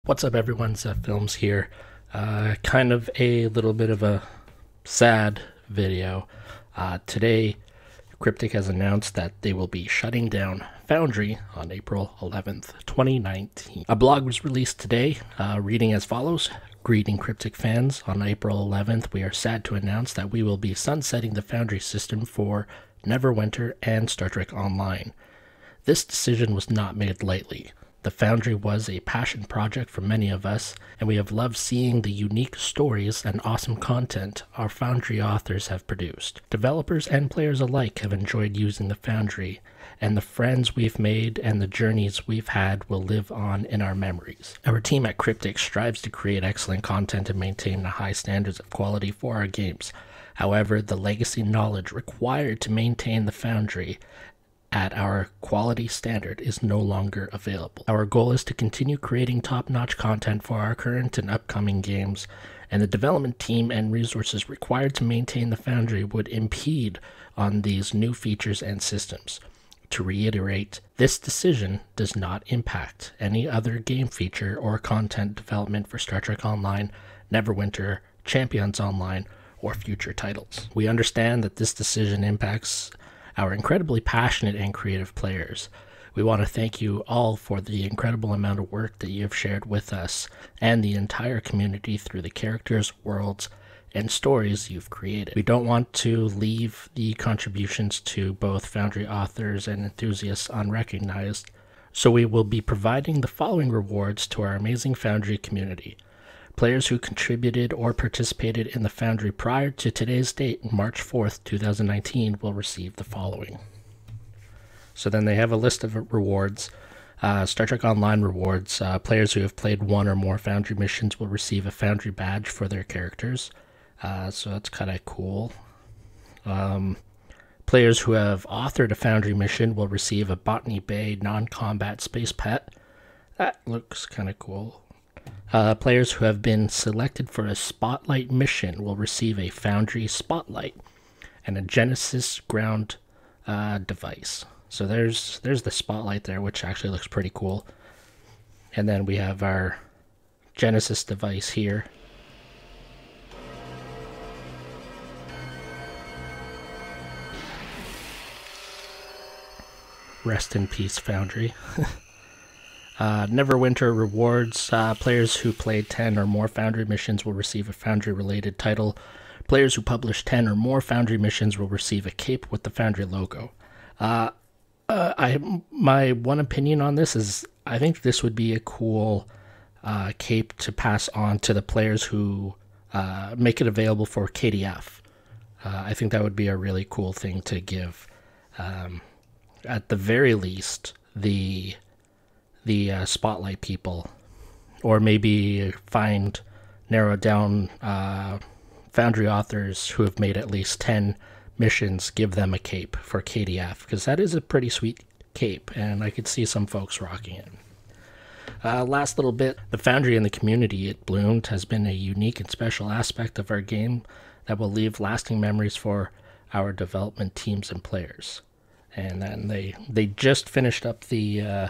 What's up, everyone? Seth Films here. Kind of a little bit of a sad video. Today, Cryptic has announced that they will be shutting down Foundry on April 11th, 2019. A blog was released today, reading as follows. Greeting Cryptic fans. On April 11th, we are sad to announce that we will be sunsetting the Foundry system for Neverwinter and Star Trek Online. This decision was not made lightly. The Foundry was a passion project for many of us, and we have loved seeing the unique stories and awesome content our Foundry authors have produced. Developers and players alike have enjoyed using the Foundry, and the friends we've made and the journeys we've had will live on in our memories. Our team at Cryptic strives to create excellent content and maintain the high standards of quality for our games. However, the legacy knowledge required to maintain the Foundry at our quality standard is no longer available. Our goal is to continue creating top-notch content for our current and upcoming games, and the development team and resources required to maintain the Foundry would impede on these new features and systems. To reiterate, this decision does not impact any other game feature or content development for Star Trek Online, Neverwinter, Champions Online, or future titles. We understand that this decision impacts our incredibly passionate and creative players. We want to thank you all for the incredible amount of work that you have shared with us and the entire community through the characters, worlds, and stories you've created. We don't want to leave the contributions to both Foundry authors and enthusiasts unrecognized, so we will be providing the following rewards to our amazing Foundry community. Players who contributed or participated in the Foundry prior to today's date, March 4th, 2019, will receive the following. So then they have a list of rewards. Star Trek Online rewards. Players who have played one or more Foundry missions will receive a Foundry badge for their characters. So that's kind of cool. Players who have authored a Foundry mission will receive a Botany Bay non-combat space pet. That looks kind of cool. Players who have been selected for a Spotlight mission will receive a Foundry Spotlight and a Genesis ground device. So there's the Spotlight there, which actually looks pretty cool. And then we have our Genesis device here. Rest in peace, Foundry. Neverwinter rewards. Players who played 10 or more Foundry missions will receive a Foundry-related title. Players who publish 10 or more Foundry missions will receive a cape with the Foundry logo. My one opinion on this is I think this would be a cool cape to pass on to the players who make it available for KDF. I think that would be a really cool thing to give. At the very least, the Spotlight people, or maybe narrow down Foundry authors who have made at least 10 missions, give them a cape for KDF, because that is a pretty sweet cape, and I could see some folks rocking it. Last little bit, the Foundry and the community it bloomed has been a unique and special aspect of our game that will leave lasting memories for our development teams and players. And then they just finished up the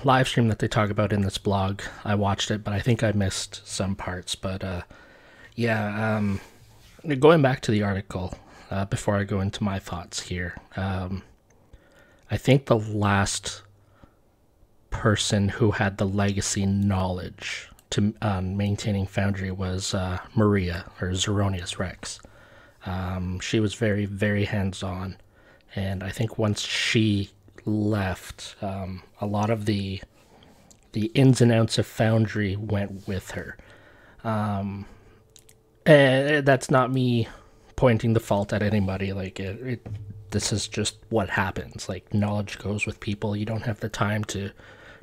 live stream that they talk about in this blog. I watched it, but I think I missed some parts. But yeah, going back to the article, before I go into my thoughts here, I think the last person who had the legacy knowledge to maintaining Foundry was Maria, or Zeronius Rex. She was very, very hands-on, and I think once she left, a lot of the ins and outs of Foundry went with her. And that's not me pointing the fault at anybody. Like this is just what happens. Like, knowledge goes with people. You don't have the time to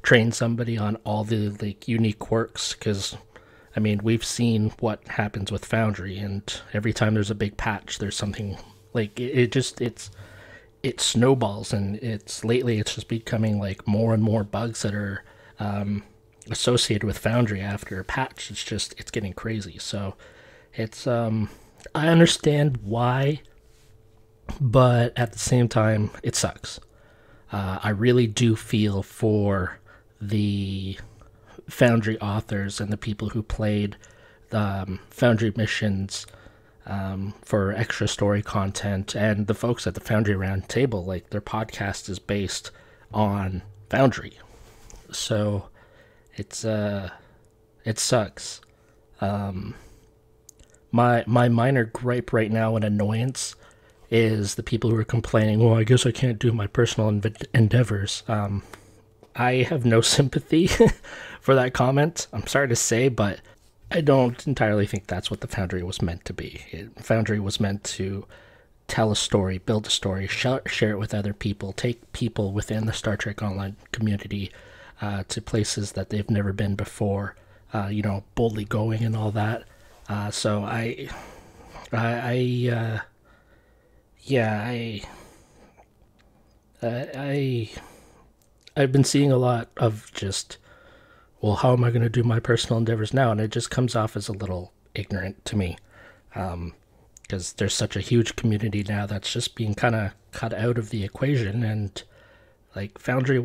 train somebody on all the unique quirks, because I mean, we've seen what happens with Foundry, and every time there's a big patch, there's something like it snowballs, and lately it's just becoming like more and more bugs that are associated with Foundry after a patch. It's getting crazy. So it's I understand why, but at the same time it sucks. I really do feel for the Foundry authors and the people who played the Foundry missions for extra story content, and the folks at the Foundry Round Table, like their podcast is based on Foundry. So it sucks. My minor gripe right now and annoyance is the people who are complaining, well, I guess I can't do my personal endeavors. I have no sympathy for that comment. I'm sorry to say, but I don't entirely think that's what the Foundry was meant to be. Foundry was meant to tell a story, build a story, share it with other people, take people within the Star Trek Online community to places that they've never been before, boldly going and all that. So I've been seeing a lot of just, well, how am I going to do my personal endeavors now? And it just comes off as a little ignorant to me, because there's such a huge community now that's just being kind of cut out of the equation. And Foundry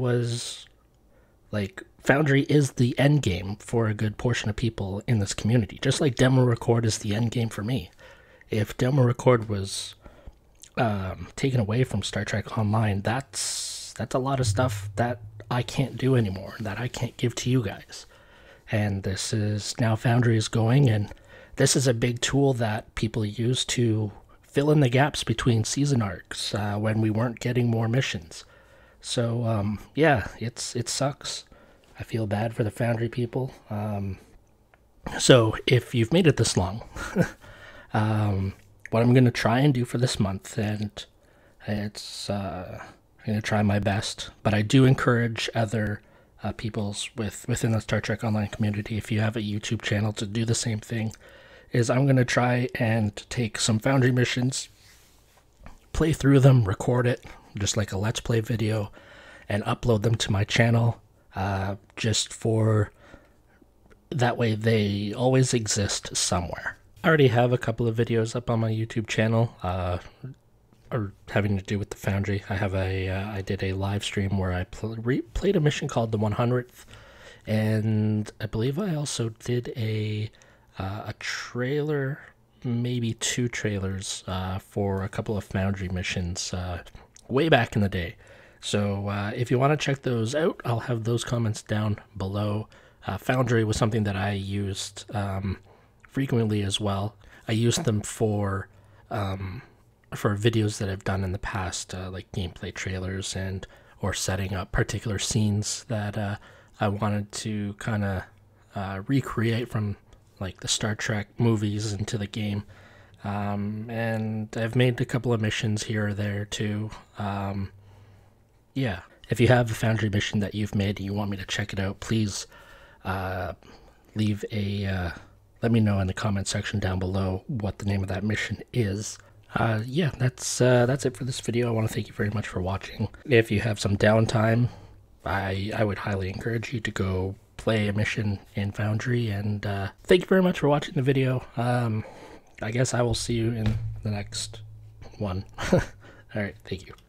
is the end game for a good portion of people in this community, just like demo record is the end game for me. If demo record was taken away from Star Trek Online, that's a lot of stuff that I can't do anymore, that I can't give to you guys. And this is now Foundry is going, and this is a big tool that people use to fill in the gaps between season arcs when we weren't getting more missions. So it sucks. I feel bad for the Foundry people. So if you've made it this long, what I'm going to try and do for this month, and it's I'm going to try my best, but I do encourage other peoples within the Star Trek Online community, if you have a YouTube channel, to do the same thing. Is I'm going to try and take some Foundry missions, play through them, record it, just like a Let's Play video, and upload them to my channel, just for that way they always exist somewhere. I already have a couple of videos up on my YouTube channel, or having to do with the Foundry. I did a live stream where I played a mission called the 100th, and I believe I also did a trailer, maybe 2 trailers, for a couple of Foundry missions way back in the day. So if you want to check those out, I'll have those comments down below. Foundry was something that I used frequently as well. I used them for videos that I've done in the past, like gameplay trailers or setting up particular scenes that I wanted to kind of recreate from like the Star Trek movies into the game. And I've made a couple of missions here or there too. Yeah, if you have a Foundry mission that you've made and you want me to check it out, please leave let me know in the comment section down below what the name of that mission is. Yeah, that's it for this video. I want to thank you very much for watching. If you have some downtime, I would highly encourage you to go play a mission in Foundry, and thank you very much for watching the video. I guess I will see you in the next one. Alright, thank you. Bye-bye.